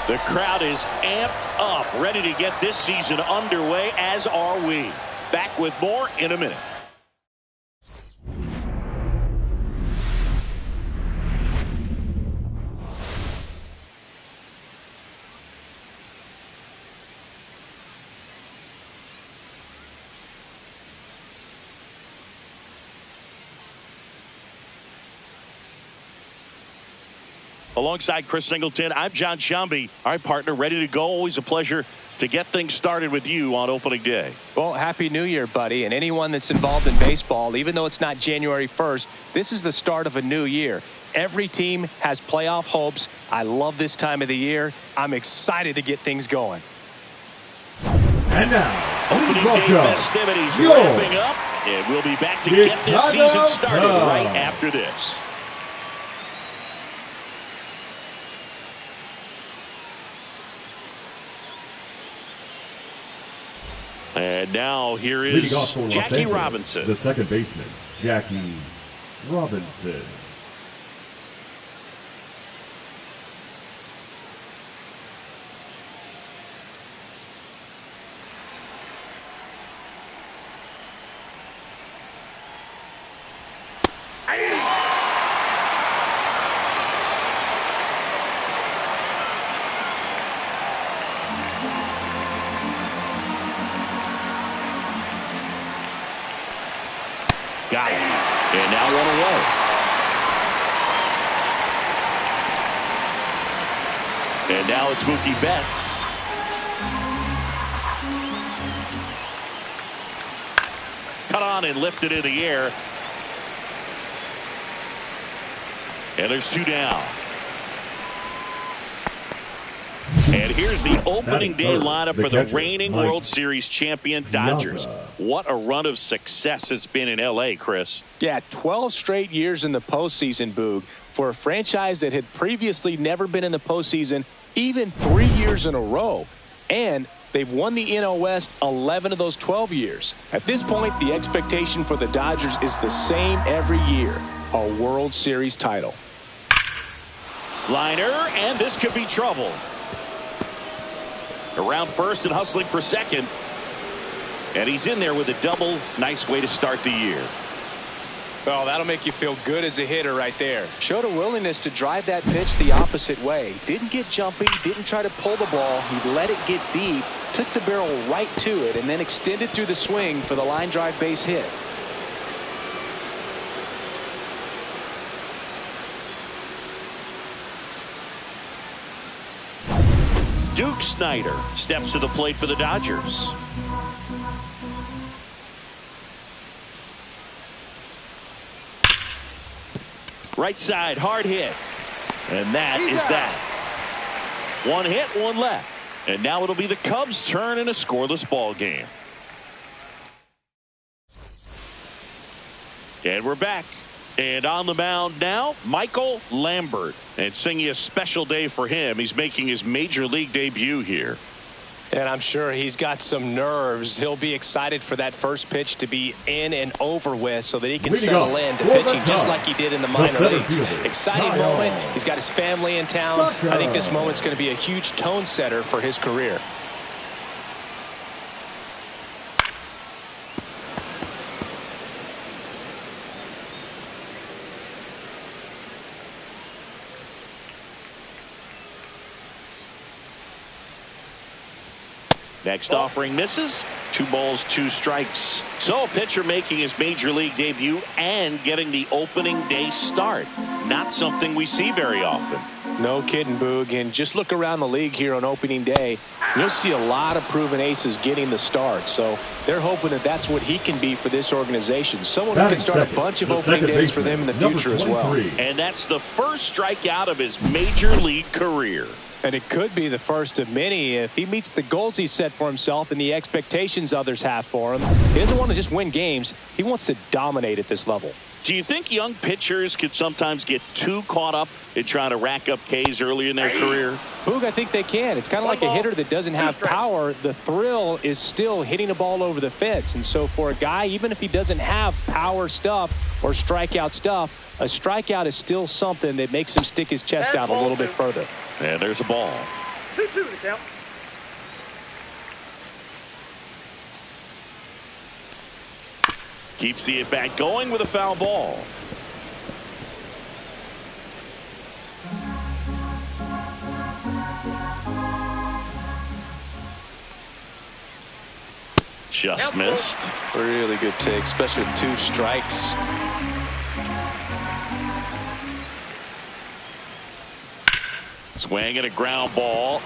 The crowd is amped up, ready to get this season underway, as are we. Back with more in a minute. Alongside Chris Singleton, I'm John Shambi. All right, partner, ready to go. Always a pleasure to get things started with you on opening day. Well, Happy New Year, buddy. And anyone that's involved in baseball, even though it's not January 1st, this is the start of a new year. Every team has playoff hopes. I love this time of the year. I'm excited to get things going. And now, opening day festivities wrapping up, and we'll be back to get this season started right after this. And now here is Jackie Robinson. The second baseman, Jackie Robinson. Got it. And now one away. And now it's Mookie Betts. Cut on and lifted in the air. And there's two down. And here's the opening day lineup for the reigning World Series champion Dodgers. What a run of success it's been in L.A., Chris. Yeah, 12 straight years in the postseason, Boog, for a franchise that had previously never been in the postseason, even 3 years in a row. And they've won the NL West 11 of those 12 years. At this point, the expectation for the Dodgers is the same every year, a World Series title. Liner, and this could be trouble. Around first and hustling for second. And he's in there with a double. Nice way to start the year. Well, that'll make you feel good as a hitter right there. Showed a willingness to drive that pitch the opposite way. Didn't get jumpy, didn't try to pull the ball. He let it get deep, took the barrel right to it, and then extended through the swing for the line drive base hit. Duke Snider steps to the plate for the Dodgers. Right side, hard hit. And that is that. One hit, one left. And now it'll be the Cubs' turn in a scoreless ball game. And we're back. And on the mound now, Michael Lambert. And singing a special day for him. He's making his major league debut here. And I'm sure he's got some nerves. He'll be excited for that first pitch to be in and over with so that he can settle in to pitching just like he did in the minor leagues. Exciting moment. He's got his family in town. I think this moment's going to be a huge tone setter for his career. Next offering misses. 2 balls, 2 strikes. So a pitcher making his major league debut and getting the opening day start. Not something we see very often. No kidding, Boog. And just look around the league here on opening day. You'll see a lot of proven aces getting the start. So they're hoping that that's what he can be for this organization. Someone who can start a bunch of opening days for them in the future as well. And that's the first strikeout of his major league career. And it could be the first of many if he meets the goals he's set for himself and the expectations others have for him. He doesn't want to just win games. He wants to dominate at this level. Do you think young pitchers could sometimes get too caught up in trying to rack up Ks early in their career? Boog, I think they can. It's kind of like a hitter that doesn't have power. The thrill is still hitting a ball over the fence. And so for a guy, even if he doesn't have power stuff or strikeout stuff, a strikeout is still something that makes him stick his chest out a little bit further. And there's a ball. 2-2 to count. Keeps the at-bat going with a foul ball. Just missed. Really good take, especially with 2 strikes. Swing and a ground ball.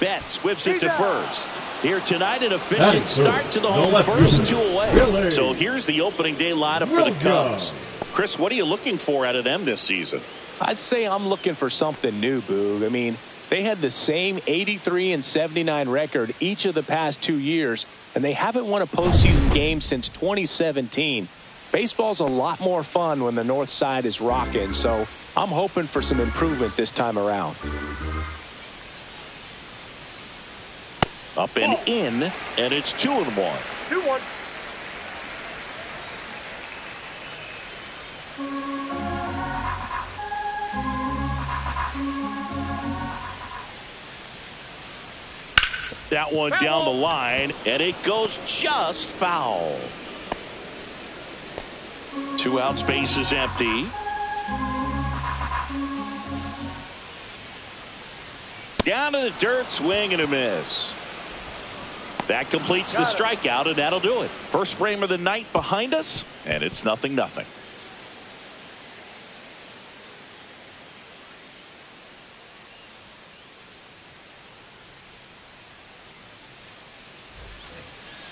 Betts whips it to first. Here tonight, an efficient start to the home first, 2 away. So here's the opening day lineup for the Cubs. Chris, what are you looking for out of them this season? I'd say I'm looking for something new, Boog. I mean, they had the same 83 and 79 record each of the past 2 years, and they haven't won a postseason game since 2017. Baseball's a lot more fun when the north side is rocking, so I'm hoping for some improvement this time around. Up and in, and it's 2-1. 2-1. That one down the line, and it goes just foul. 2 outs, base is empty. Down to the dirt, swing and a miss. That completes the strikeout, and that'll do it. First frame of the night behind us, and it's 0-0.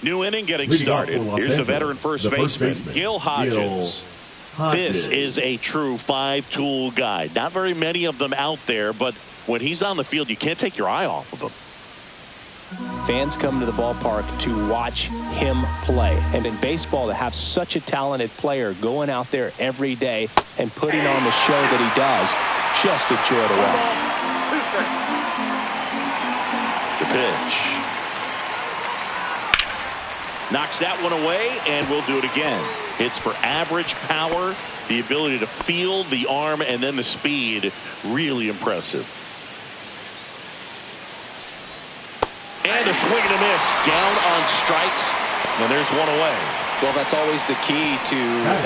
New inning getting started. Here's the veteran first baseman, Gil Hodges. This is a true 5-tool guy. Not very many of them out there, but when he's on the field, you can't take your eye off of him. Fans come to the ballpark to watch him play. And in baseball, to have such a talented player going out there every day and putting on the show that he does, just a joy to watch. The pitch. Knocks that one away, and we'll do it again. It's for average power, the ability to field, the arm, and then the speed. Really impressive. And a swing and a miss. Down on strikes, and there's one away. Well, that's always the key to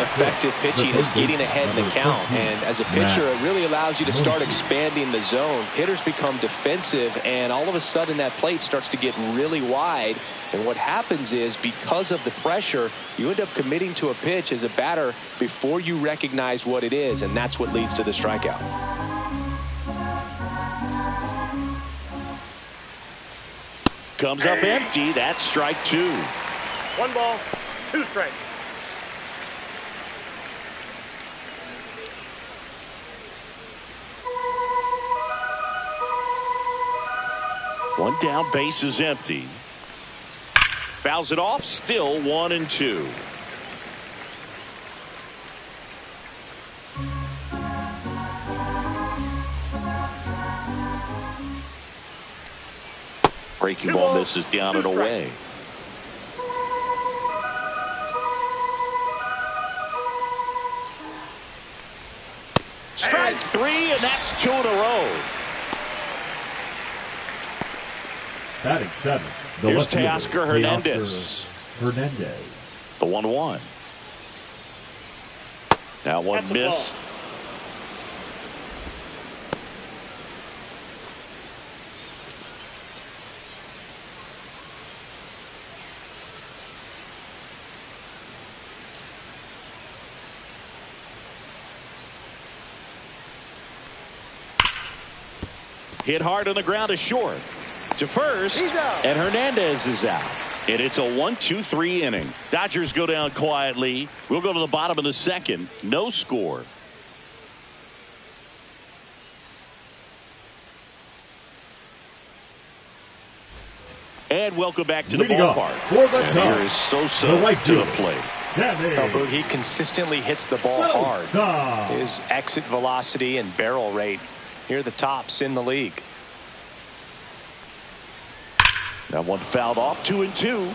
effective pitching, is getting ahead in the count. And as a pitcher, it really allows you to start expanding the zone. Hitters become defensive, and all of a sudden that plate starts to get really wide. And what happens is, because of the pressure, you end up committing to a pitch as a batter before you recognize what it is, and that's what leads to the strikeout. Comes up empty. That's strike 2. 1 ball, 2 strikes. One down, base is empty. Fouls it off, still 1-2. Breaking ball misses down and away. Strike 3, and that's 2 in a row. Batting 7. Here's Teoscar Hernandez. The 1-1. That one missed. Hit hard on the ground is short. To first, and Hernandez is out. And it's a 1-2-3 inning. Dodgers go down quietly. We'll go to the bottom of the second. No score. And welcome back to the ballpark. And here is Sosa to the plate. Oh, he consistently hits the ball hard. His exit velocity and barrel rate near the tops in the league. That one fouled off, 2-2.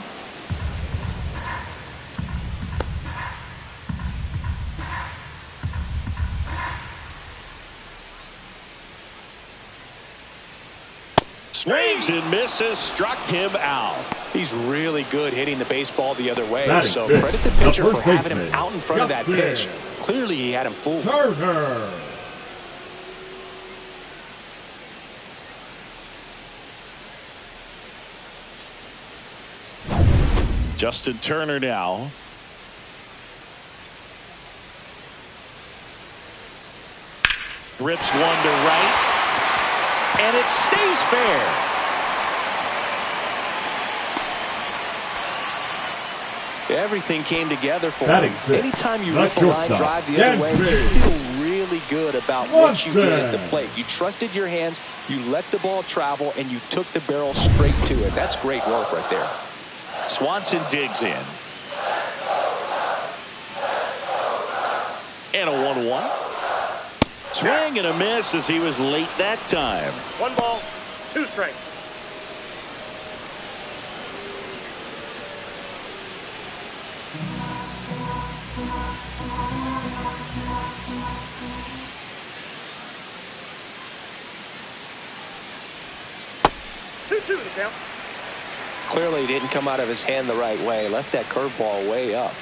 Swings and misses, struck him out. He's really good hitting the baseball the other way. Batting So fifth, credit the pitcher the for first having him baseman, out in front of that pitch. Clearly he had him fooled. Turner. Justin Turner now. Rips one to right. And it stays fair. Everything came together for Batting him. sixth, Anytime you the rip a line shortstop, drive the other way, you Dansby. feel really good about what you did at the Dansby. plate. You trusted your hands, you let the ball travel, and you took the barrel straight to it. That's great work right there. Swanson digs in. And a 1-1. Swing and a miss as he was late that time. 1 ball, 2 strikes. Two to count. Clearly didn't come out of his hand the right way. Left that curveball way up.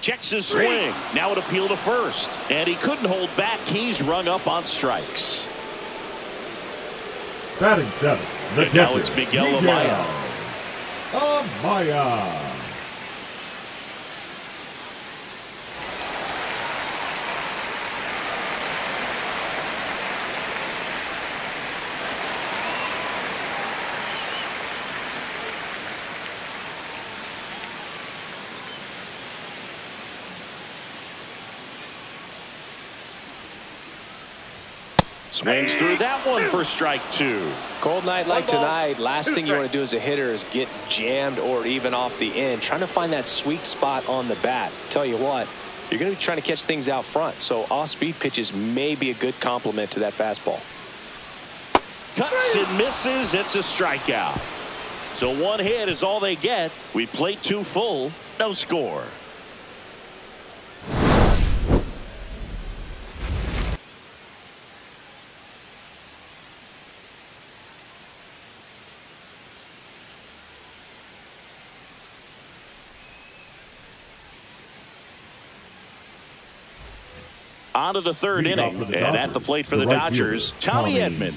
Checks his swing. Now it appeal to first. And he couldn't hold back. He's rung up on strikes. Batting seventh, the And now catcher, it's Miguel Amaya. Amaya. Swings through that one for strike 2. Cold night like 1 ball, tonight, last 2 thing you want strikes. to do as a hitter is get jammed or even off the end. Trying to find that sweet spot on the bat. Tell you what, you're going to be trying to catch things out front. So off-speed pitches may be a good complement to that fastball. Cuts and misses. It's a strikeout. So 1 hit is all they get. We played 2 full. No score. On to the third Leading off inning. for the And at the plate for the right Dodgers, fielder, Tommy Edman.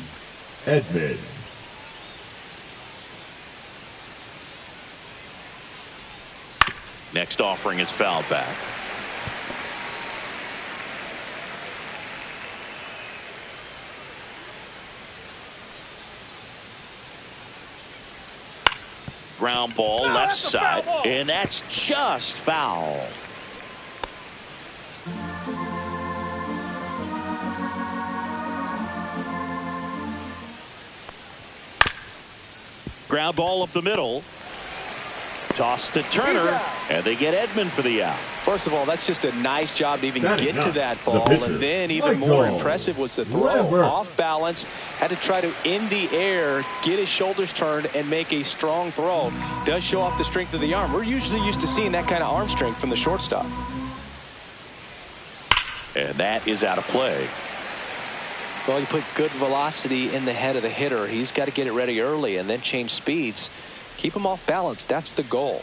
Edman. Next offering is fouled back. Ground ball left that's a foul side. ball. And that's just foul. Ground ball up the middle. Toss to Turner. And they get Edman for the out. First of all, that's just a nice job to even That is get to not that the ball. pitcher. And then even Michael more impressive was the throw. Lambert. Off balance, had to try to in the air, get his shoulders turned, and make a strong throw. Does show off the strength of the arm. We're usually used to seeing that kind of arm strength from the shortstop. And that is out of play. Well, you put good velocity in the head of the hitter. He's got to get it ready early and then change speeds. Keep him off balance. That's the goal.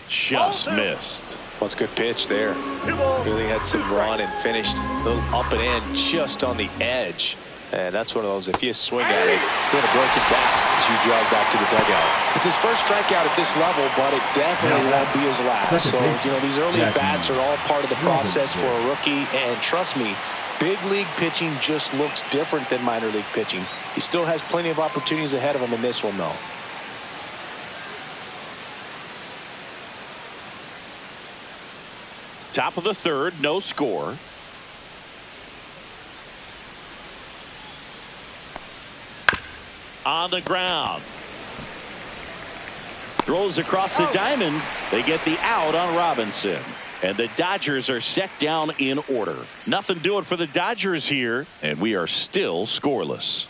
Just missed. Well, it's a good pitch there. 2 balls, Really had some 2 run strikes. and finished a little up and in just on the edge. And that's one of those, if you swing at it, you're going to break it back as you drive back to the dugout. It's his first strikeout at this level, but it definitely won't be his last. So, you know, these early at-bats are all part of the process for a rookie. And trust me, big league pitching just looks different than minor league pitching. He still has plenty of opportunities ahead of him in this one, though. Top of the third, no score. On the ground. Throws across the diamond. They get the out on Robinson. And the Dodgers are set down in order. Nothing doing for the Dodgers here. And we are still scoreless.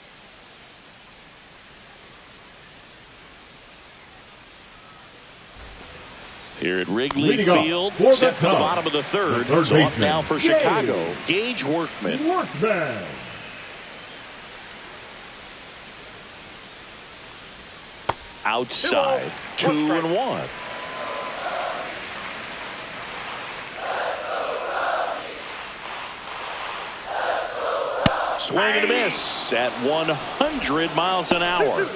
Here at Wrigley Leading off Field, for set the for the Cubs, bottom of the third. the third So up baseman, now for Chicago, Gage Workman. Workman. Outside, 2-1. Swing and a miss at 100 miles an hour.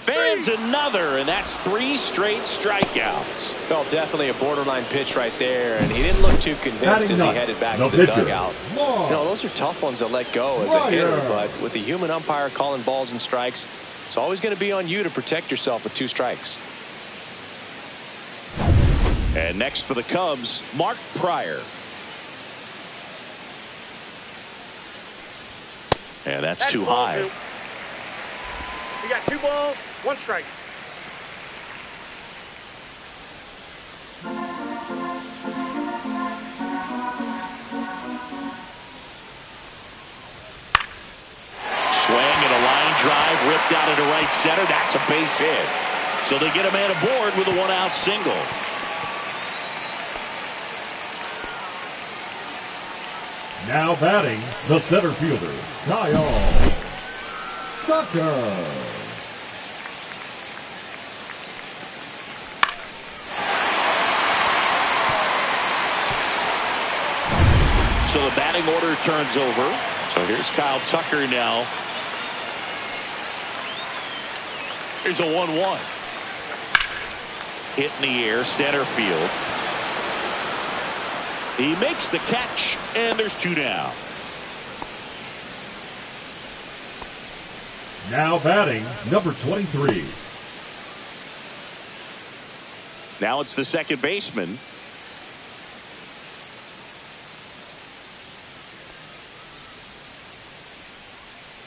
Fans another, and that's 3 straight strikeouts. Well, definitely a borderline pitch right there, and he didn't look too convinced as he headed back to the dugout. You know, those are tough ones to let go as a hitter, but with the human umpire calling balls and strikes, it's always going to be on you to protect yourself with 2 strikes. And next for the Cubs, Mark Pryor. And that's too high. You got 2 balls, 1 strike. Swing and a line drive ripped out into right center. That's a base hit. So they get a man aboard with a 1-out single. Now batting, the center fielder, Kyle Tucker. So the batting order turns over. So here's Kyle Tucker now. Here's a 1-1. Hit in the air, center field. He makes the catch, and there's 2 down. Now batting, number 23. Now it's the second baseman.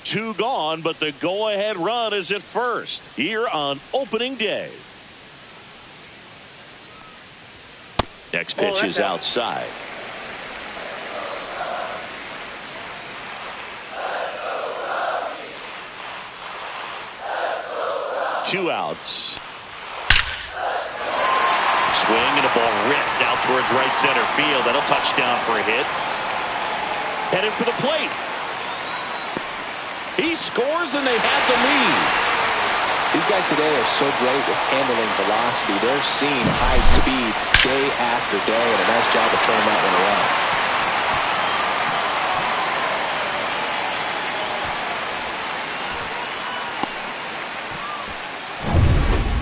Two gone, but the go-ahead run is at first here on opening day. Next pitch is outside. Two outs. Swing and a ball ripped out towards right center field. That'll touch down for a hit. Headed for the plate. He scores and they have the lead. These guys today are so great with handling velocity. They're seeing high speeds day after day, and a nice job of turning that one around.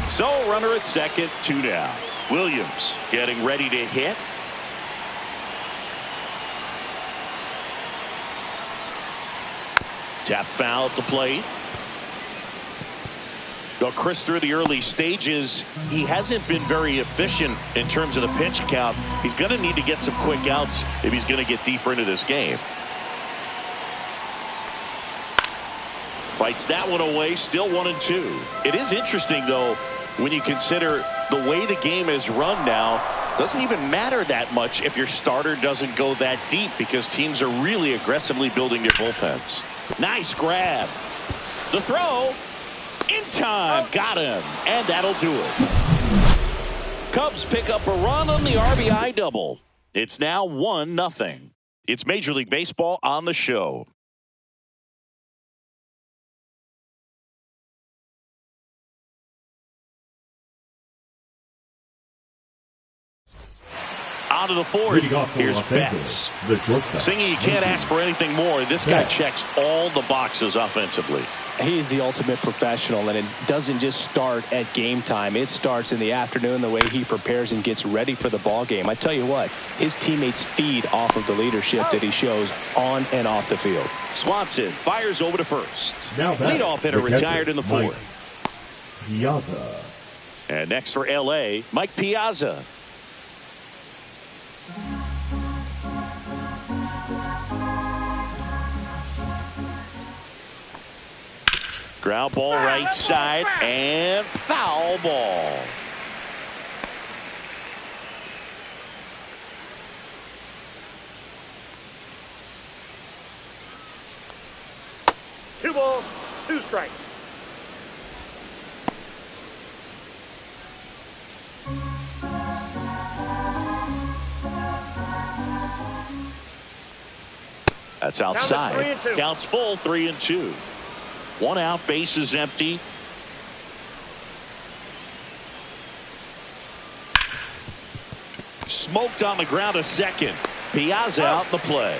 So runner at second, 2 down. Williams getting ready to hit. Tap foul at the plate. Well, Chris, through the early stages, he hasn't been very efficient in terms of the pitch count. He's going to need to get some quick outs if he's going to get deeper into this game. Fights that one away, still 1-2. It is interesting, though, when you consider the way the game is run now. Doesn't even matter that much if your starter doesn't go that deep, because teams are really aggressively building their bullpens. Nice grab. The throw. In time. Got him. And that'll do it. Cubs pick up a run on the RBI double. It's now 1-0. It's Major League Baseball on the show. On to the fourth. Here's Betts. Singing, you can't ask for anything more. This guy checks all the boxes offensively. He's the ultimate professional, and it doesn't just start at game time. It starts in the afternoon, the way he prepares and gets ready for the ball game. I tell you what, his teammates feed off of the leadership that he shows on and off the field. Swanson fires over to first. Leadoff hitter retired in the fourth. Piazza. And next for L.A., Mike Piazza. Ground ball right side and foul ball. 2 balls, 2 strikes. That's outside. Counts full, 3-2. 1 out, bases empty. Smoked on the ground a second. Piazza out in the play.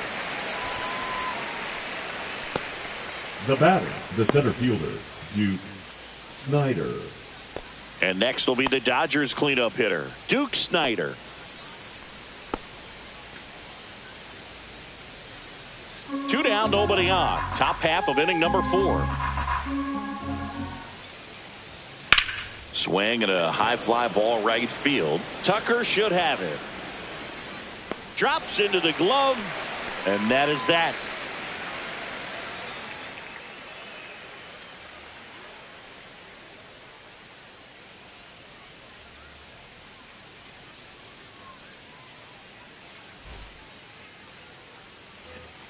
The batter, the center fielder, Duke Snyder. And next will be the Dodgers cleanup hitter, Duke Snyder. Two down, nobody on. Top half of inning number 4. Swing and a high fly ball right field. Tucker should have it. Drops into the glove, and that is that.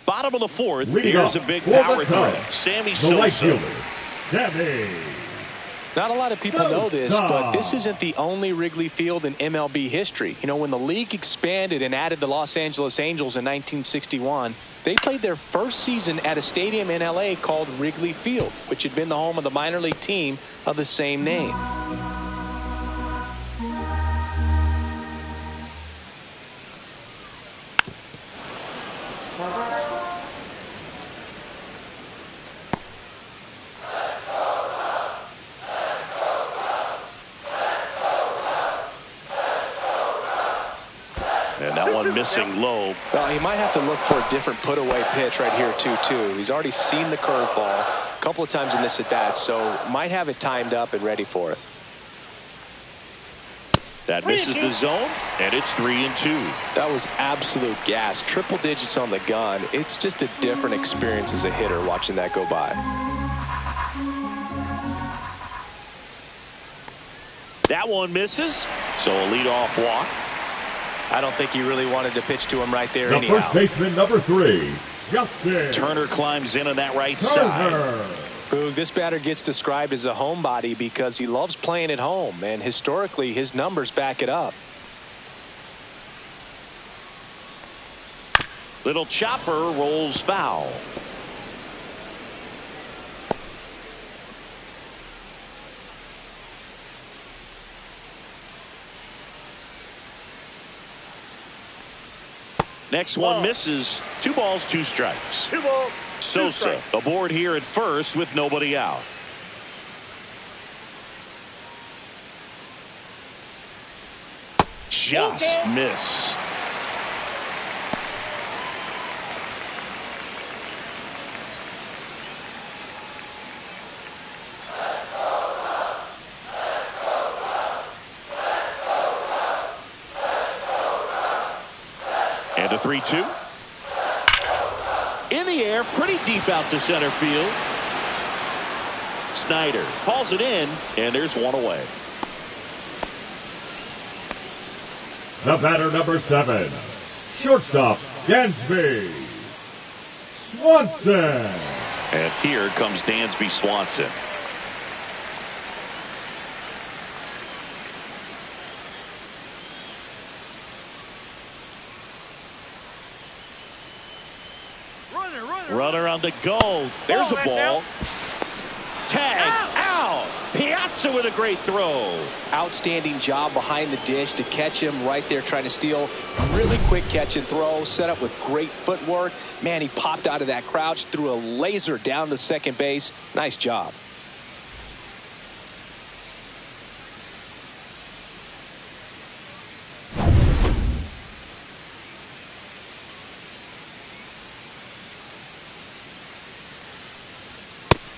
Bottom of the 4th. Here's a big power threat. Sammy Sosa. Sammy. Not a lot of people know this, but this isn't the only Wrigley Field in MLB history. You know, when the league expanded and added the Los Angeles Angels in 1961, they played their first season at a stadium in L.A. called Wrigley Field, which had been the home of the minor league team of the same name. Missing low. Well, he might have to look for a different put-away pitch right here, 2-2. He's already seen the curveball a couple of times in this at-bat, so might have it timed up and ready for it. That misses the zone, and it's 3-2. That was absolute gas. Triple digits on the gun. It's just a different experience as a hitter watching that go by. That one misses, so a leadoff walk. I don't think he really wanted to pitch to him right there anyhow. The first baseman, number 3, Justin Turner climbs in on that right side. Boog, this batter gets described as a homebody because he loves playing at home, and historically his numbers back it up. Little chopper rolls foul. Next one misses. 2 balls, 2 strikes. 2 balls, 2 Sosa strikes. aboard here at first with nobody out. Just missed. And a 3-2. In the air, pretty deep out to center field. Snyder hauls it in, and there's one away. The batter, number 7, shortstop, Dansby Swanson. And here comes Dansby Swanson. Runner on the go. There's a ball. Tag out. Piazza with a great throw. Outstanding job behind the dish to catch him right there trying to steal. Really quick catch and throw, set up with great footwork. Man, he popped out of that crouch, threw a laser down to second base. Nice job.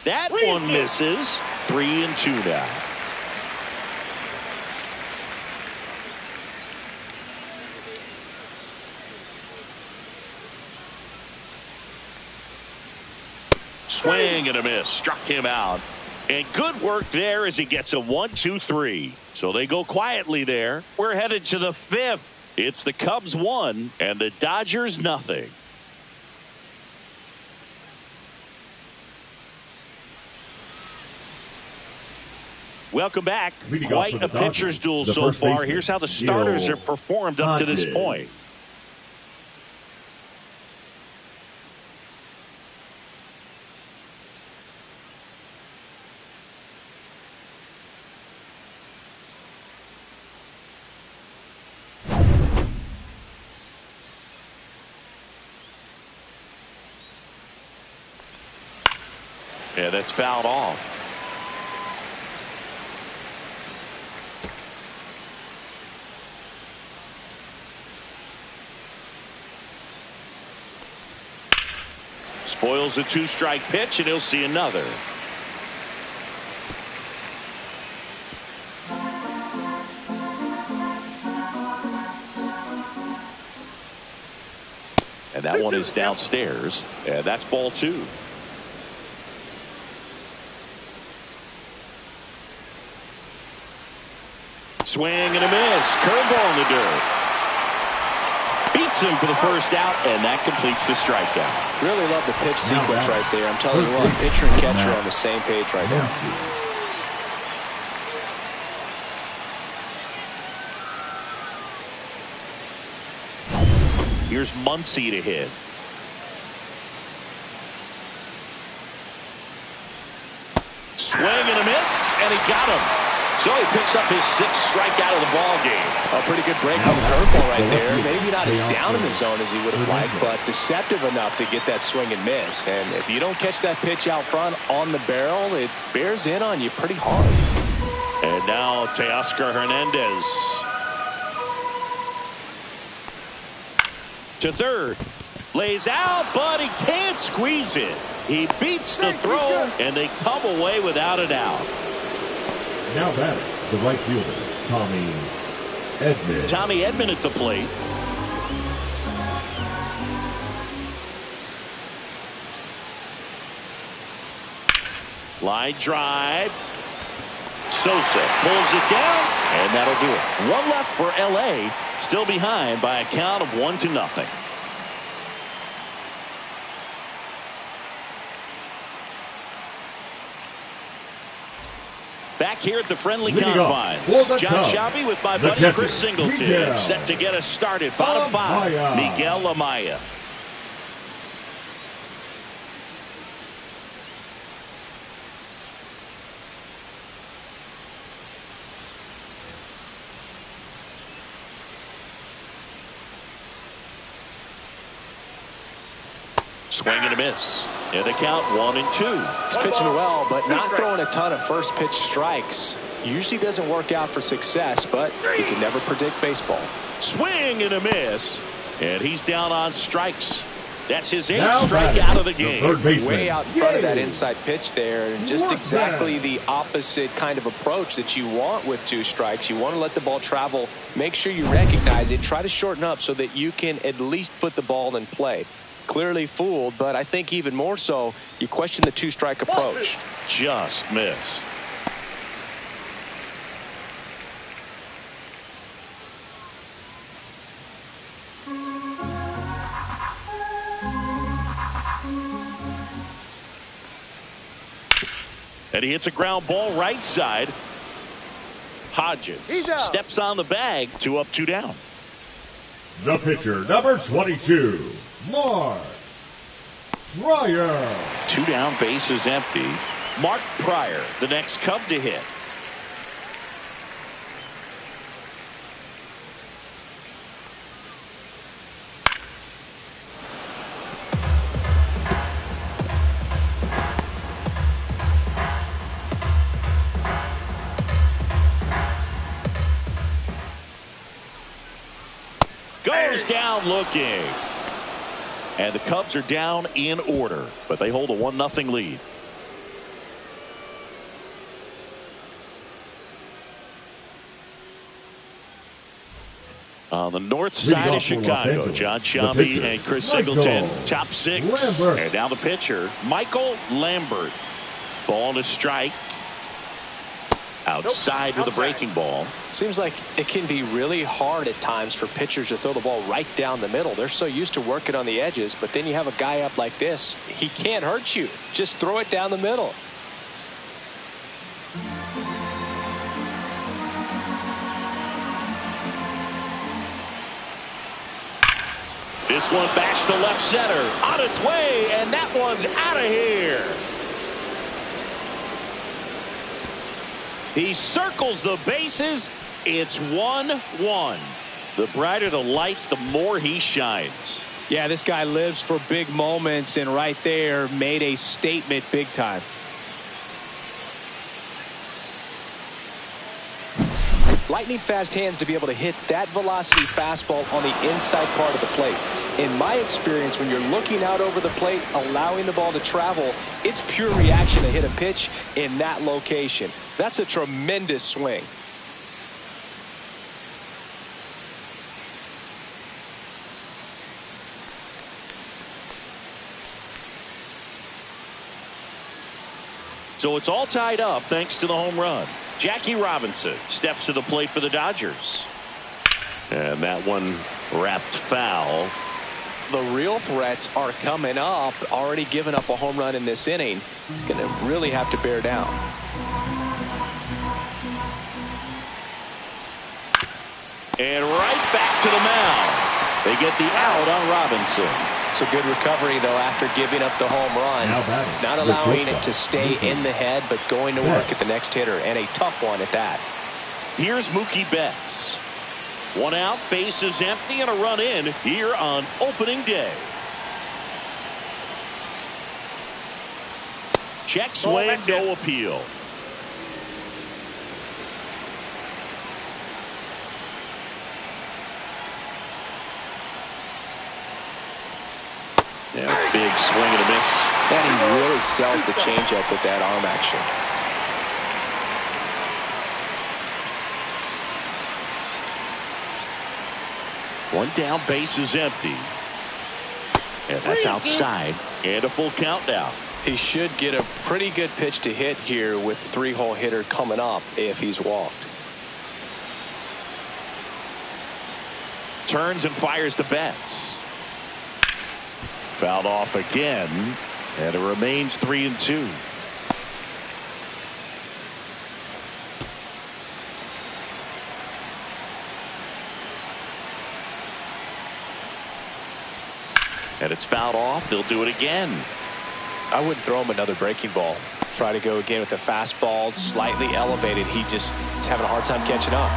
That one misses. 3-2 now. Swing and a miss. Struck him out. And good work there as he gets a 1-2-3. So they go quietly there. We're headed to the 5th. It's the Cubs 1 and the Dodgers nothing. Welcome back. Leading off for Quite the a pitcher's Dodgers, duel the so first far. baseman, Here's how the starters Gil have performed up to this Hodges. point. Yeah, that's fouled off. Spoils a two-strike pitch, and he'll see another. And that one is downstairs. And that's ball 2. Swing and a miss. Curveball in the dirt. Beats him for the first out, and that completes the strikeout. Really love the pitch sequence right there. I'm telling you what, pitcher and catcher on the same page right now. Here's Muncy to hit. Swing and a miss, and he got him. So he picks up his 6th strikeout of the ball game. A pretty good break on the curveball right there. Maybe not as down in the zone as he would have liked, but deceptive enough to get that swing and miss. And if you don't catch that pitch out front on the barrel, it bears in on you pretty hard. And now Teoscar Hernandez to third. Lays out, but he can't squeeze it. He beats the throw, and they come away without a out. Now batting, the right fielder, Tommy Edman. Tommy Edman at the plate. Line drive. Sosa pulls it down, and that'll do it. One left for L.A. Still behind by a count of 1-0. Back here at the friendly confines. John Shabby with my buddy Chris Singleton. Set to get us started. Bottom 5, Miguel Amaya. Swing and a miss. And the count 1-2. He's pitching well, but not throwing a ton of first pitch strikes. Usually doesn't work out for success, but you can never predict baseball. Swing and a miss. And he's down on strikes. That's his 8th strikeout of the game. Way out in front of that inside pitch there. And just exactly the opposite kind of approach that you want with 2 strikes. You want to let the ball travel. Make sure you recognize it. Try to shorten up so that you can at least put the ball in play. Clearly fooled, but I think even more so, you question the 2-strike approach. Just missed. And he hits a ground ball right side. Hodges steps on the bag. 2 up, 2 down. The pitcher, number 22, Mark Pryor. 2 down, base is empty. Mark Pryor, the next Cub to hit. Goes down looking. And the Cubs are down in order, but they hold a 1-0 lead. On the north side of Chicago, John Shelby and Chris Singleton, top 6. Lambert. And now the pitcher, Michael Lambert. Ball to strike. Outside with a breaking ball. Seems like it can be really hard at times for pitchers to throw the ball right down the middle. They're so used to working on the edges, but then you have a guy up like this. He can't hurt you. Just throw it down the middle. This one bashed to left center. On its way, and that one's out of here. He circles the bases. It's 1-1. The brighter the lights, the more he shines. Yeah, this guy lives for big moments, and right there made a statement big time. Lightning fast hands to be able to hit that velocity fastball on the inside part of the plate. In my experience, when you're looking out over the plate, allowing the ball to travel, it's pure reaction to hit a pitch in that location. That's a tremendous swing. So it's all tied up thanks to the home run. Jackie Robinson steps to the plate for the Dodgers. And that one wrapped foul. The real threats are coming up. Already given up a home run in this inning. He's going to really have to bear down. And right back to the mound. They get the out on Robinson. It's a good recovery, though, after giving up the home run. Not allowing it to stay in the head, but going to work at the next hitter, and a tough one at that. Here's Mookie Betts. One out, bases empty, and a run in here on opening day. Check swing, no appeal. Yeah, big swing and a miss. And he really sells the changeup with that arm action. One down, base is empty. And that's outside. And a full count now. He should get a pretty good pitch to hit here with three-hole hitter coming up if he's walked. Turns and fires to Betts. Fouled off again, and it remains 3-2. And it's fouled off. They'll do it again. I wouldn't throw him another breaking ball. Try to go again with the fastball, slightly elevated. He just is having a hard time catching up.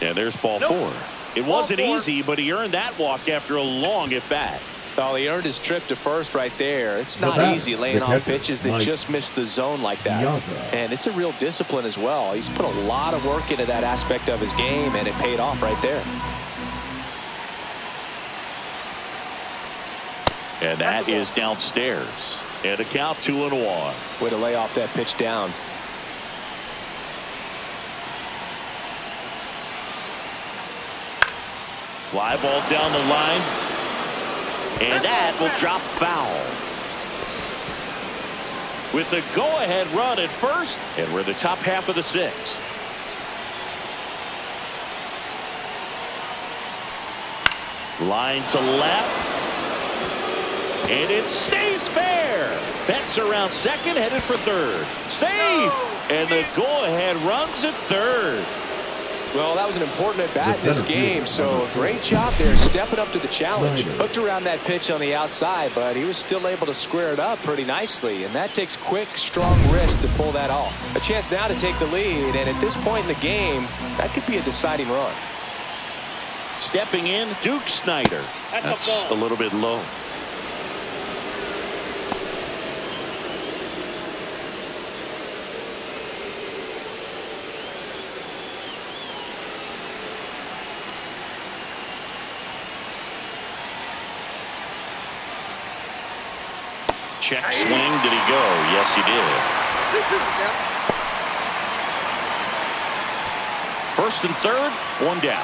And there's ball four. It wasn't easy, but he earned that walk after a long at bat. Well, he earned his trip to first right there. It's not easy laying off pitches that just miss the zone like that. And it's a real discipline as well. He's put a lot of work into that aspect of his game, and it paid off right there. And that is downstairs. And a count 2-1. Way to lay off that pitch down. Fly ball down the line. And that will drop foul. With the go-ahead run at first, and we're the top half of the sixth. Line to left. And it stays fair. Betts around second, headed for third. Safe. And the go-ahead runs at third. Well, that was an important at-bat in this game, so a great job there stepping up to the challenge. Hooked around that pitch on the outside, but he was still able to square it up pretty nicely, and that takes quick, strong wrist to pull that off. A chance now to take the lead, and at this point in the game, that could be a deciding run. Stepping in, Duke Snyder. That's a little bit low. Check swing. Did he go? Yes, he did. First and third, one down.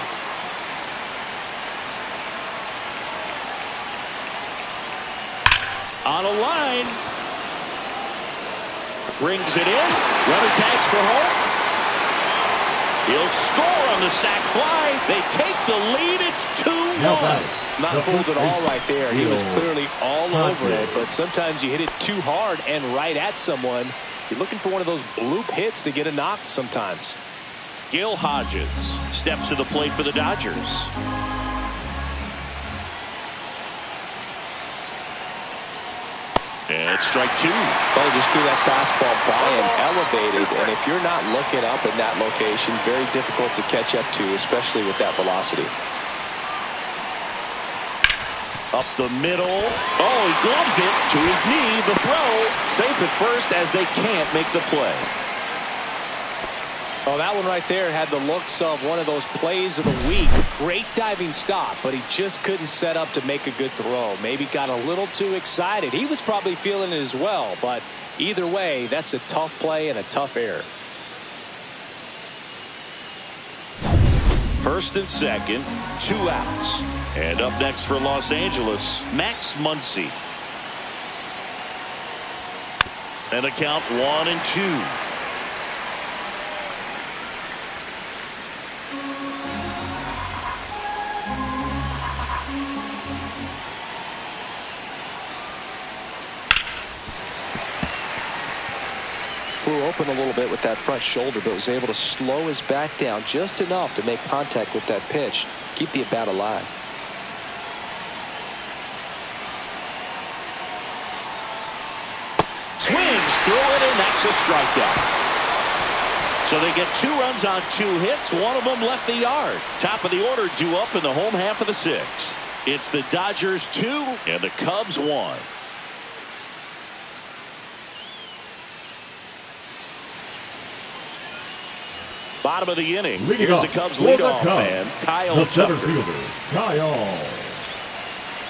On a line. Brings it in. Runner tags for home. He'll score on the sac fly. They take the lead. It's 2-1. Not fooled at all right there. He was clearly all over it, but sometimes you hit it too hard and right at someone. You're looking for one of those bloop hits to get a knock sometimes. Gil Hodges steps to the plate for the Dodgers. And strike two. Oh, just threw that fastball by and elevated. And if you're not looking up in that location, very difficult to catch up to, especially with that velocity. Up the middle. Oh, he gloves it to his knee. The throw safe at first as they can't make the play. Oh, that one right there had the looks of one of those plays of the week. Great diving stop, but he just couldn't set up to make a good throw. Maybe got a little too excited. He was probably feeling it as well, but either way, that's a tough play and a tough error. First and second, 2 outs. And up next for Los Angeles, Max Muncy. And a count 1-2. Flew open a little bit with that front shoulder, but was able to slow his back down just enough to make contact with that pitch. Keep the at-bat alive. Swings through it, and that's a strikeout. So they get 2 runs on 2 hits. One of them left the yard. Top of the order due up in the home half of the 6th. It's the Dodgers 2 and the Cubs 1. Bottom of the inning. Here's the Cubs leadoff man, Kyle the center Tucker. fielder, Kyle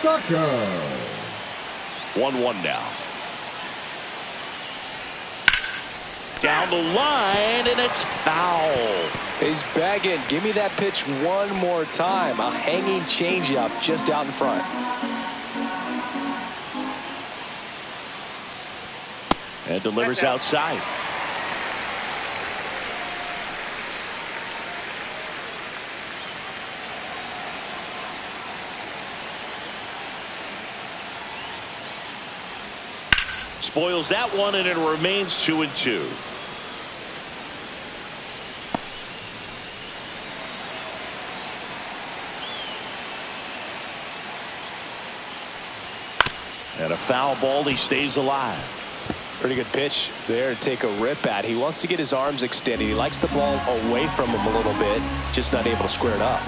Tucker. 1-1 now. Down the line, and it's foul. He's begging. Give me that pitch one more time. A hanging changeup just out in front. And delivers outside. Spoils that one, and it remains 2-2. And a foul ball. He stays alive. Pretty good pitch there to take a rip at. He wants to get his arms extended. He likes the ball away from him a little bit, just not able to square it up.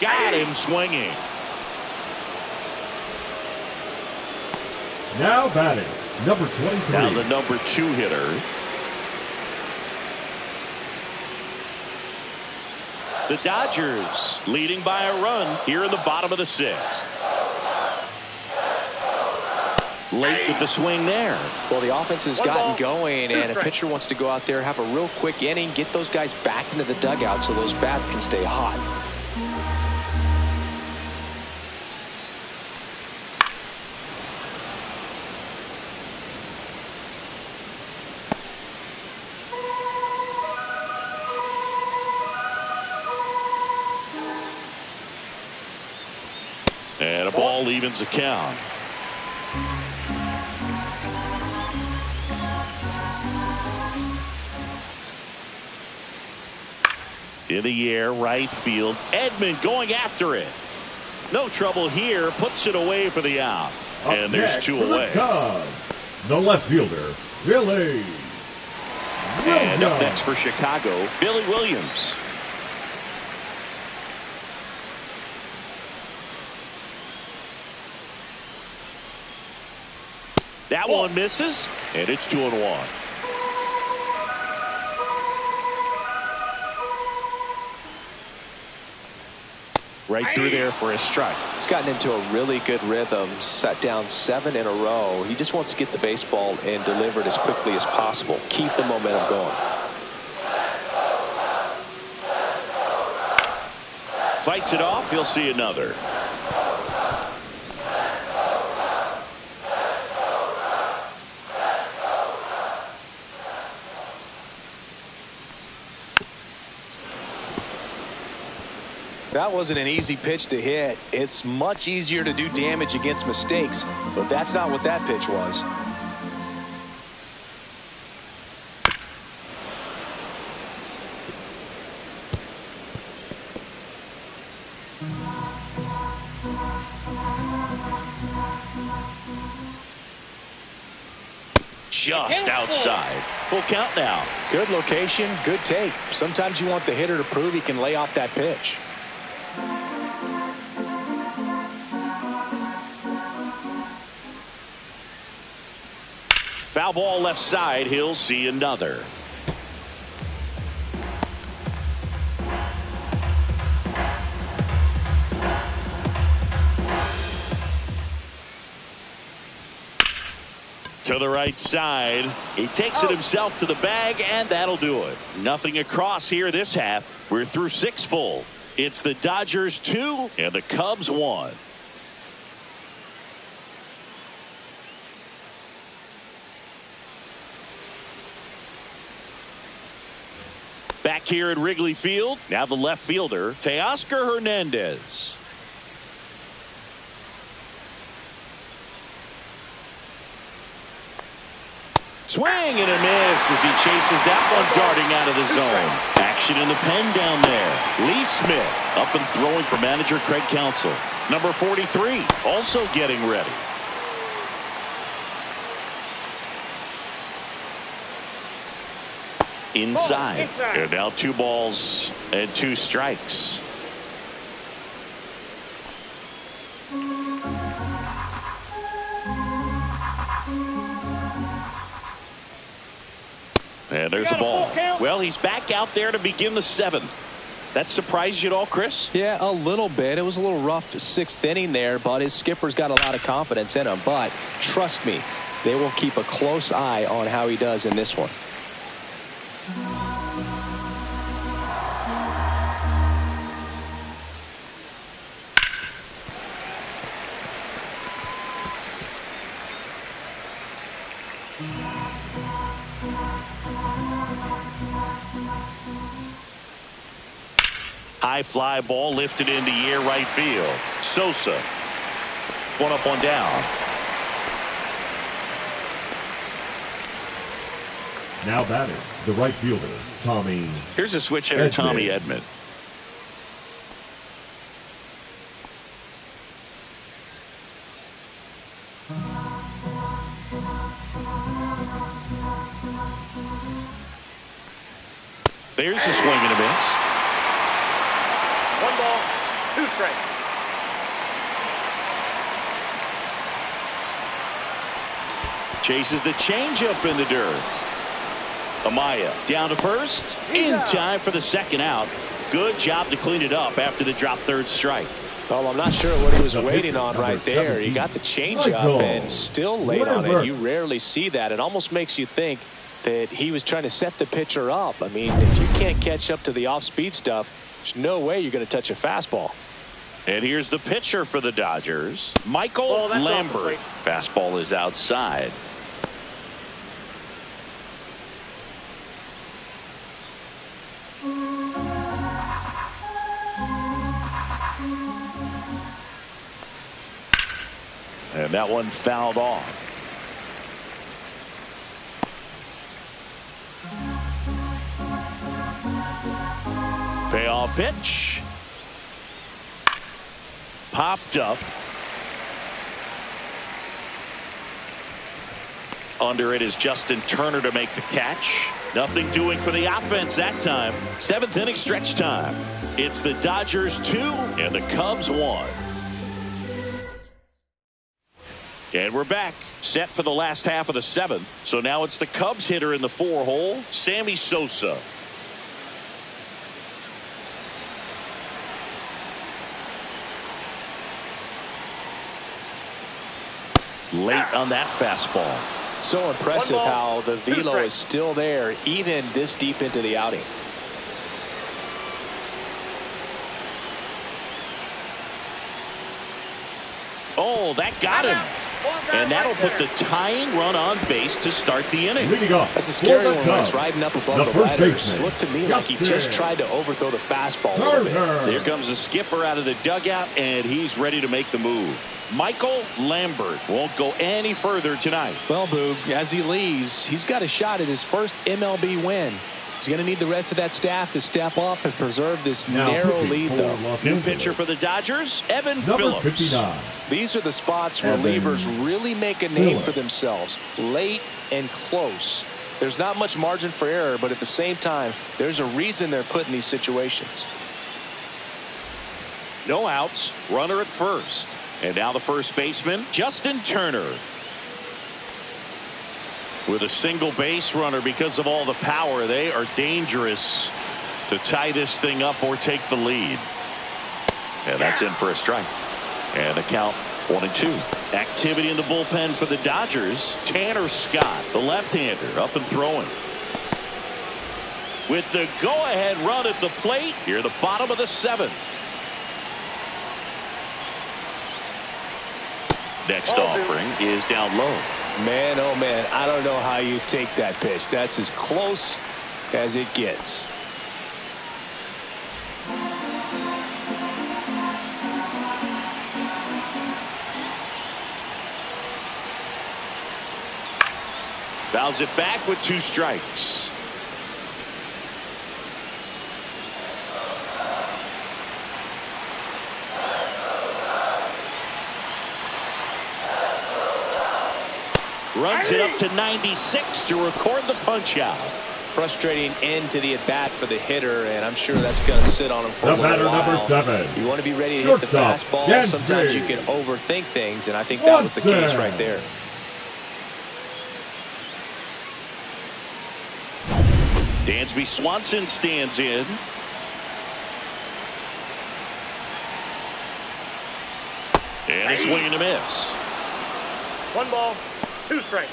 Got him swinging. Now batting, number 23. Now the number 2 hitter. The Dodgers leading by a run here in the bottom of the 6th. Late with the swing there. Well, the offense has gotten going, and a pitcher wants to go out there, have a real quick inning, get those guys back into the dugout so those bats can stay hot. And a ball evens the count. In the air, right field. Edman going after it. No trouble here. Puts it away for the out. And there's 2 away. The left fielder, Billy. And up next for Chicago, Billy Williams. That one misses, and it's 2-1. Right through there for a strike. He's gotten into a really good rhythm, set down 7 in a row. He just wants to get the baseball and deliver it as quickly as possible. Keep the momentum going. Fights it off. He'll see another. That wasn't an easy pitch to hit. It's much easier to do damage against mistakes, but that's not what that pitch was. Just outside. Full count now. Good location, good take. Sometimes you want the hitter to prove he can lay off that pitch. Foul ball left side. He'll see another. To the right side. He takes it himself to the bag, and that'll do it. Nothing across here this half. We're through 6 full. It's the Dodgers 2 and the Cubs 1. Back here at Wrigley Field, now the left fielder, Teoscar Hernandez. Swing and a miss as he chases that one darting out of the zone. Action in the pen down there. Lee Smith up and throwing for manager Craig Counsell. Number 43 also getting ready. Inside. And now 2 balls and 2 strikes. And there's the ball. Well, he's back out there to begin the 7th. That surprised you at all, Chris? Yeah, a little bit. It was a little rough 6th inning there, but his skipper's got a lot of confidence in him. But trust me, they will keep a close eye on how he does in this one. High fly ball lifted into the air right field. Sosa. 1 up, 1 down. Now batting, the right fielder, Tommy. Here's a switch hitter, Tommy Edman. There's a swing and a miss. 1 ball, 2 strikes. Chases the changeup in the dirt. Amaya down to first. In time for the 2nd out. Good job to clean it up after the drop 3rd strike. Well, I'm not sure what he was waiting on right there. He got the changeup and still laid on it. You rarely see that. It almost makes you think that he was trying to set the pitcher up. I mean, if you can't catch up to the off-speed stuff, there's no way you're going to touch a fastball. And here's the pitcher for the Dodgers, Michael Lambert. Fastball is outside. And that one fouled off. Payoff pitch. Popped up. Under it is Justin Turner to make the catch. Nothing doing for the offense that time. 7th inning stretch time. It's the Dodgers 2 and the Cubs 1. And we're back, set for the last half of the 7th. So now it's the Cubs hitter in the 4-hole, Sammy Sosa. Late on that fastball. So impressive how the velo is still there even this deep into the outing. Oh, that got him. And that'll put the tying run on base to start the inning. That's a scary one when it's riding up above the ladders. Looked to me like he just tried to overthrow the fastball a little bit. Here comes the skipper out of the dugout, and he's ready to make the move. Michael Lambert won't go any further tonight. Well, Boog, as he leaves, he's got a shot at his first MLB win. He's going to need the rest of that staff to step up and preserve this Now narrow pitching lead, for though. Los New Angeles, pitcher for the Dodgers, Evan number Phillips. 59. These are the spots where Evan relievers really make a name Phillips. for themselves. Late and close. There's not much margin for error, but at the same time, there's a reason they're put in these situations. No outs, runner at first. And now the first baseman, Justin Turner. With a single base runner, because of all the power, they are dangerous to tie this thing up or take the lead. And that's in for a strike. And a count 1-2. Activity in the bullpen for the Dodgers. Tanner Scott, the left-hander, up and throwing. With the go-ahead run at the plate, here the bottom of the 7th. Next offering is down low. Man, oh man, I don't know how you take that pitch. That's as close as it gets. Fouls it back with 2 strikes. Runs it up to 96 to record the punch out. Frustrating end to the at-bat for the hitter, and I'm sure that's going to sit on him for a The little batter, while. number 7. You want to be ready to hit the Shortstop, fastball. Gensby. Sometimes you can overthink things, and I think that was the case right there. Dansby Swanson stands in. And a swing and a miss. 1 ball, 2 strikes.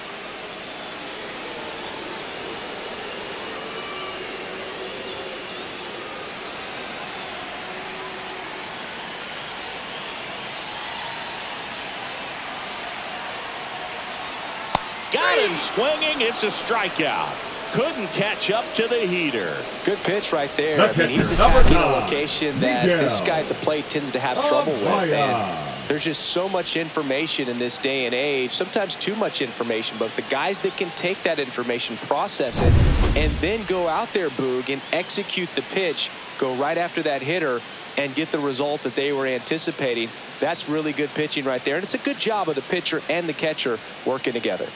Got him swinging. It's a strikeout. Couldn't catch up to the heater. Good pitch right there. The I mean, he's catcher, number attacking a 9, location that Miguel. this guy at the plate tends to have trouble with. Amaya. And there's just so much information in this day and age, sometimes too much information, but the guys that can take that information, process it, and then go out there, Boog, and execute the pitch, go right after that hitter, and get the result that they were anticipating. That's really good pitching right there. And it's a good job of the pitcher and the catcher working together.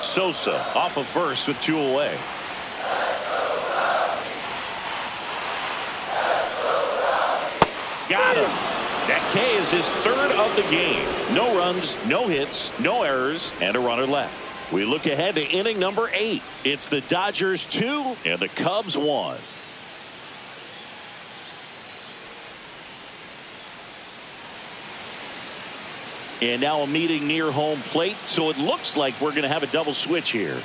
Sosa off of first with 2 away. Got him. That K is his 3rd of the game. No runs, no hits, no errors, and a runner left. We look ahead to inning number 8. It's the Dodgers 2 and the Cubs 1. And now a meeting near home plate, so it looks like we're going to have a double switch here.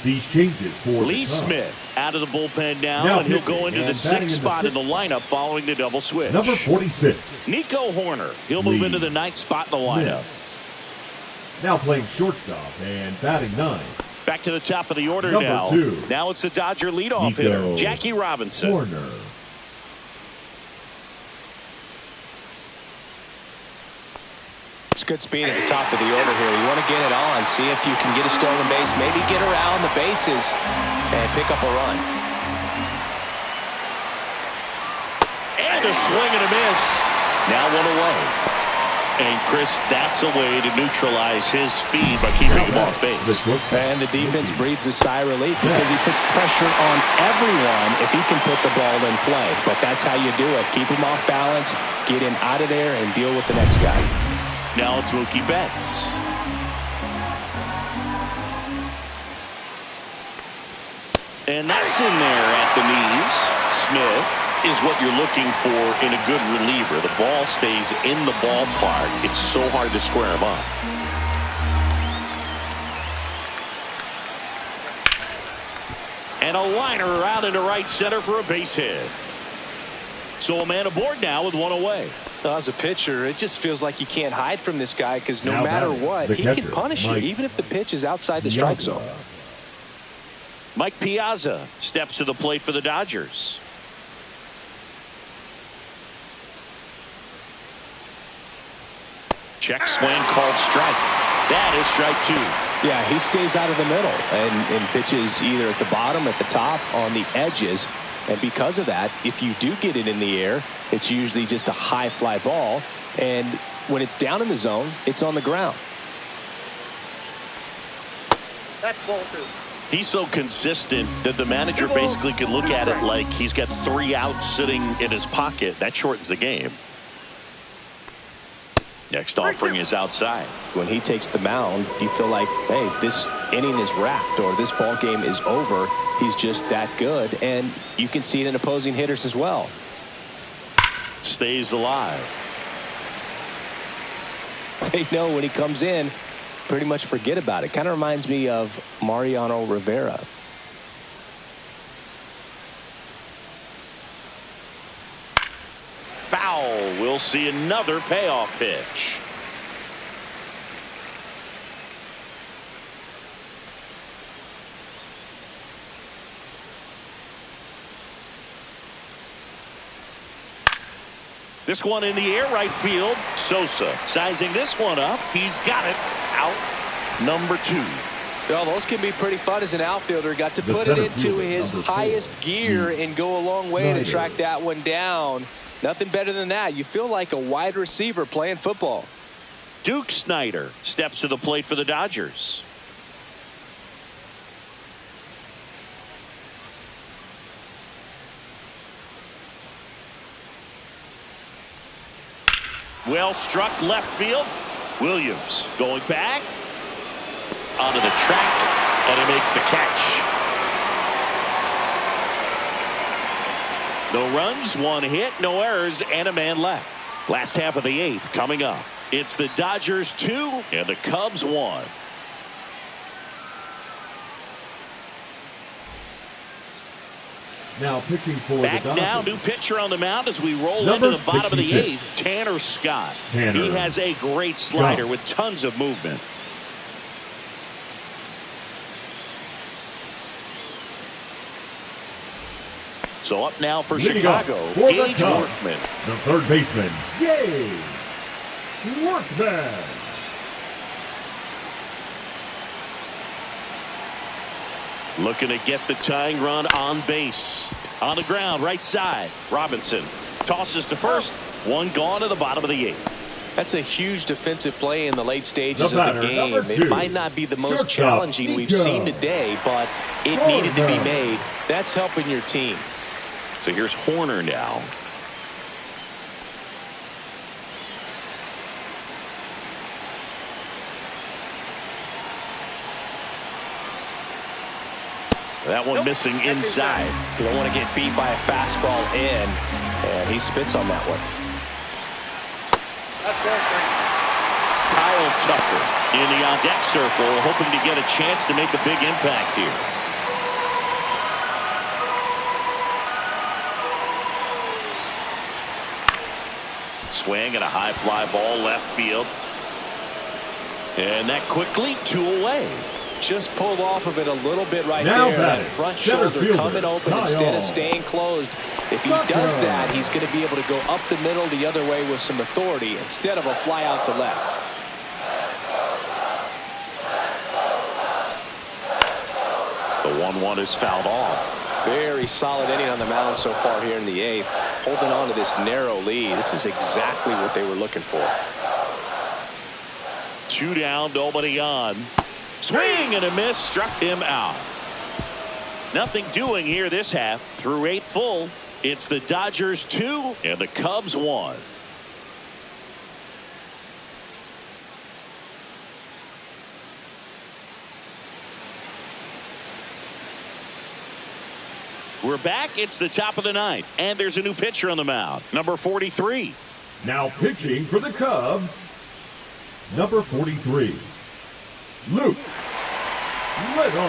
These changes for Lee the Cubs. Smith out of the bullpen now and he'll go into the 6th spot in the lineup following the double switch. Number 46. Nico Horner. He'll move Lee into the 9th spot in the lineup. Now playing shortstop and batting 9. Back to the top of the order Number now. 2. Now it's the Dodger leadoff Nico hitter, Jackie Robinson. Horner. It's good speed at the top of the order here. You want to get it on, see if you can get a stolen base, maybe get around the bases and pick up a run. And a swing and a miss. Now 1 away. And Chris, that's a way to neutralize his speed by keeping him off base. And the defense breathes a sigh of relief because he puts pressure on everyone if he can put the ball in play. But that's how you do it. Keep him off balance, get him out of there, and deal with the next guy. Now it's Mookie Betts. And that's in there at the knees. Smith is what you're looking for in a good reliever. The ball stays in the ballpark. It's so hard to square him up. And a liner out into right center for a base hit. So a man aboard now with 1 away. Well, as a pitcher, it just feels like you can't hide from this guy because no Now matter batting, what, the he can catcher, punish you, Mike even if the pitch is outside the strike Piazza. zone. Mike Piazza steps to the plate for the Dodgers. Check swing called strike. That is strike 2. Yeah, he stays out of the middle and pitches either at the bottom, at the top, on the edges. And because of that, if you do get it in the air, it's usually just a high fly ball. And when it's down in the zone, it's on the ground. That's ball 2. He's so consistent that the manager basically can look at it like he's got 3 outs sitting in his pocket. That shortens the game. Next offering is outside. When he takes the mound, you feel like, hey, this inning is wrapped or this ball game is over. He's just that good, and you can see it in opposing hitters as well. Stays alive. They know when he comes in, pretty much forget about it. Kind of reminds me of Mariano Rivera. Foul. We'll see another payoff pitch. This one in the air, right field. Sosa sizing this one up. He's got it. Out number 2. Well, those can be pretty fun as an outfielder. Got to put it into his highest gear and go a long way to track that one down. Nothing better than that. You feel like a wide receiver playing football. Duke Snyder steps to the plate for the Dodgers. Well struck left field. Williams going back onto the track, and he makes the catch. No runs, 1 hit, no errors, and a man left. Last half of the 8th coming up. It's the Dodgers 2 and the Cubs 1. Now pitching for Back the Dodgers. now, new pitcher on the mound as we roll into the bottom of the 8th. Tanner Scott. He has a great slider with tons of movement. So up now for Chicago, Gage Workman. The third baseman, Gage Workman. Looking to get the tying run on base. On the ground, right side. Robinson tosses to first. 1 gone to the bottom of the 8th. That's a huge defensive play in the late stages of the game. It might not be the most challenging we've seen today, but it needed to be made. That's helping your team. So here's Horner now. That one missing inside. You don't want to get beat by a fastball in, and he spits on that one. That's ball 3. Kyle Tucker in the on-deck circle, hoping to get a chance to make a big impact here. Swing and a high fly ball left field. And that quickly 2 away. Just pulled off of it a little bit right now there. That front shoulder coming open instead of staying closed. If he does that, he's going to be able to go up the middle the other way with some authority instead of a fly out to left. The 1-1 is fouled off. Very solid inning on the mound so far here in the 8th. Holding on to this narrow lead. This is exactly what they were looking for. 2 down, nobody on. Swing and a miss, struck him out. Nothing doing here this half. Through 8 full, it's the Dodgers 2 and the Cubs 1. We're back. It's the top of the 9th, and there's a new pitcher on the mound, number 43. Now pitching for the Cubs, number 43, Luke Little.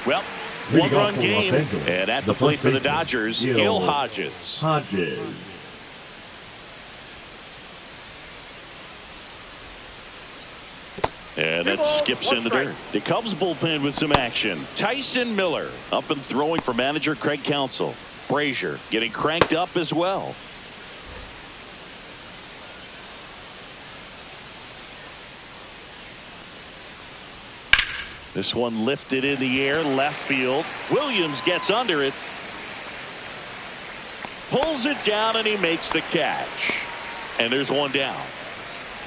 Well, 1-run game, and at the plate for the Dodgers, Gil Hodges. And that skips into dirt. The Cubs bullpen with some action. Tyson Miller up and throwing for manager Craig Counsell. Brazier getting cranked up as well. This one lifted in the air, left field. Williams gets under it. Pulls it down, and he makes the catch. And there's one down.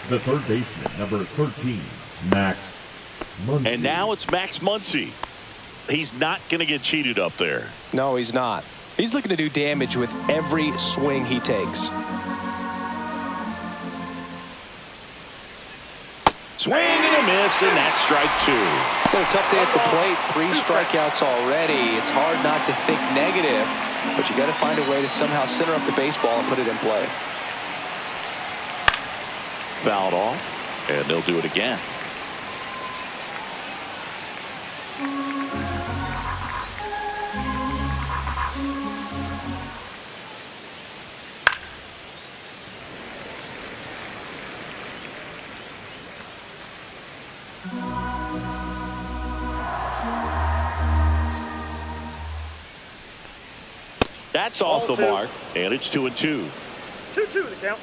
The third baseman, number 13, Max Muncy. And now it's Max Muncy. He's not going to get cheated up there. No, he's not. He's looking to do damage with every swing he takes. Swing and a miss, and that's strike two. It's a tough day at the plate. 3 strikeouts already. It's hard not to think negative, but you got to find a way to somehow center up the baseball and put it in play. Fouled off, and they'll do it again. That's off the mark, and it's 2-2. 2-2 the count.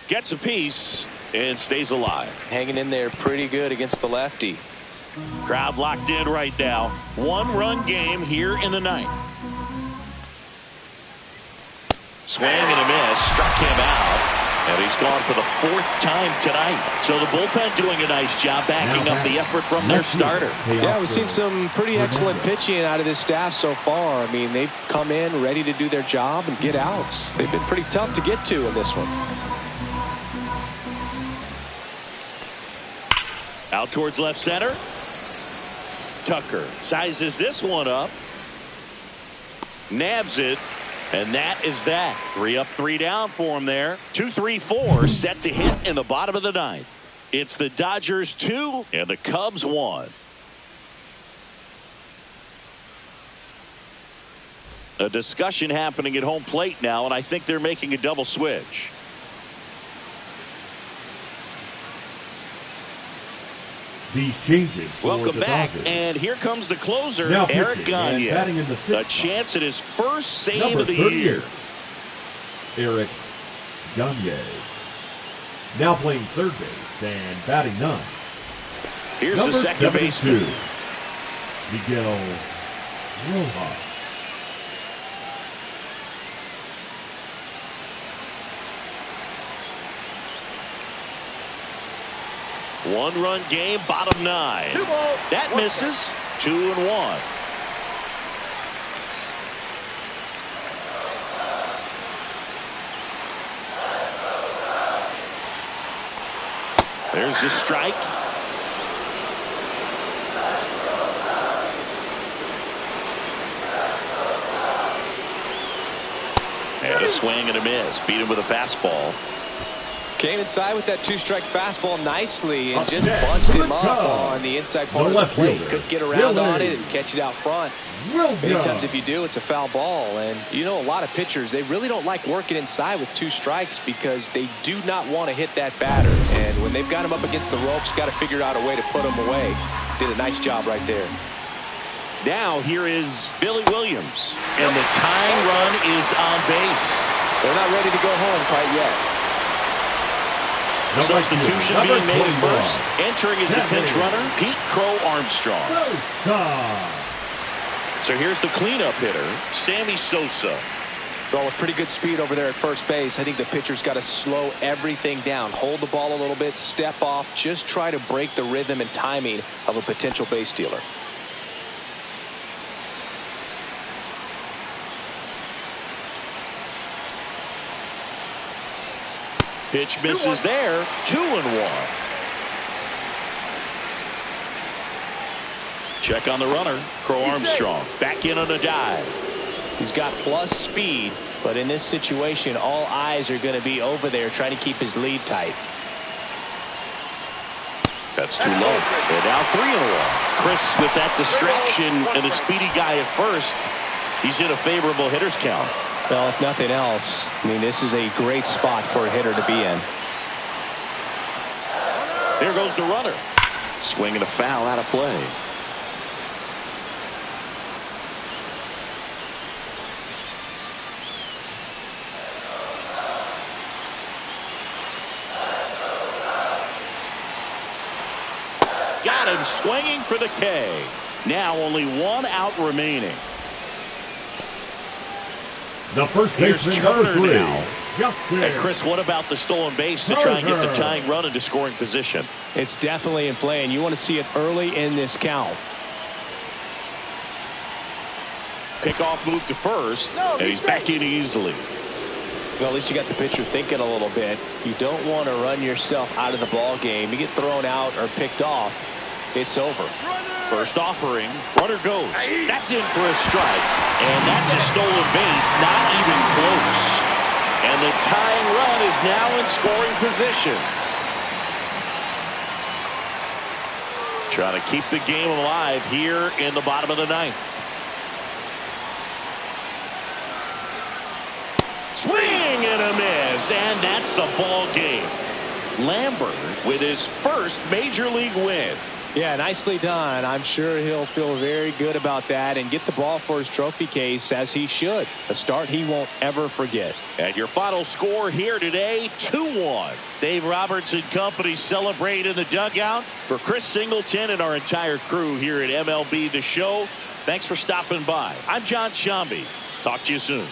Gets a piece and stays alive. Hanging in there pretty good against the lefty. Crowd locked in right now. 1-run game here in the 9th. Swing and a miss. Struck him out. And he's gone for the 4th time tonight. So the bullpen doing a nice job backing up the effort from their starter. Yeah, we've seen some pretty excellent pitching out of this staff so far. I mean, they've come in ready to do their job and get outs. They've been pretty tough to get to in this one. Out towards left center. Tucker sizes this one up. Nabs it. And that is that. 3 up, 3 down for him there. 2-3-4 set to hit in the bottom of the 9th. It's the Dodgers 2 and the Cubs 1. A discussion happening at home plate now, and I think they're making a double switch. These changes. Welcome back, and here comes the closer, now Eric Gagne. A chance at his first save of the year. Eric Gagne. Now playing third base and batting 9th. Here's the second baseman. Miguel Rojas. One-run game, bottom 9. That misses. 2-1. There's the strike. And a swing and a miss. Beat him with a fastball. Came inside with that 2-strike fastball nicely and just bunched him up on the inside part of the plate. Couldn't get around on it and catch it out front. Many times if you do, it's a foul ball. And you know, a lot of pitchers, they really don't like working inside with 2 strikes because they do not want to hit that batter. And when they've got him up against the ropes, got to figure out a way to put him away. Did a nice job right there. Now here is Billy Williams. And the tying run is on base. They're not ready to go home quite yet. Substitution being made first. Entering as a pinch runner, Pete Crow Armstrong. So here's the cleanup hitter, Sammy Sosa. Well, with pretty good speed over there at first base, I think the pitcher's got to slow everything down. Hold the ball a little bit, step off, just try to break the rhythm and timing of a potential base stealer. Pitch misses there. 2-1. Check on the runner. Crow Armstrong back in on a dive. He's got plus speed, but in this situation, all eyes are going to be over there trying to keep his lead tight. That's too low. And now 3-1. Chris with that distraction and a speedy guy at first. He's in a favorable hitter's count. Well, if nothing else, I mean, this is a great spot for a hitter to be in. There goes the runner. Swinging a foul out of play. and swinging for the K. Now only one out remaining. The first baseman, Turner number 3. now. And Chris, what about the stolen base to try and get the tying run into scoring position? It's definitely in play, and you want to see it early in this count. Pickoff move to first, and he's back in easily. Well, at least you got the pitcher thinking a little bit. You don't want to run yourself out of the ball game. You get thrown out or picked off, it's over. First offering, runner goes. That's in for a strike, and that's a stolen base, not even close. And the tying run is now in scoring position. Trying to keep the game alive here in the bottom of the ninth. Swing and a miss, and that's the ball game. Lambert with his first major league win. Yeah, nicely done. I'm sure he'll feel very good about that and get the ball for his trophy case, as he should. A start he won't ever forget. And your final score here today, 2-1. Dave Roberts and company celebrate in the dugout. For Chris Singleton and our entire crew here at MLB The Show, thanks for stopping by. I'm John Shambi. Talk to you soon.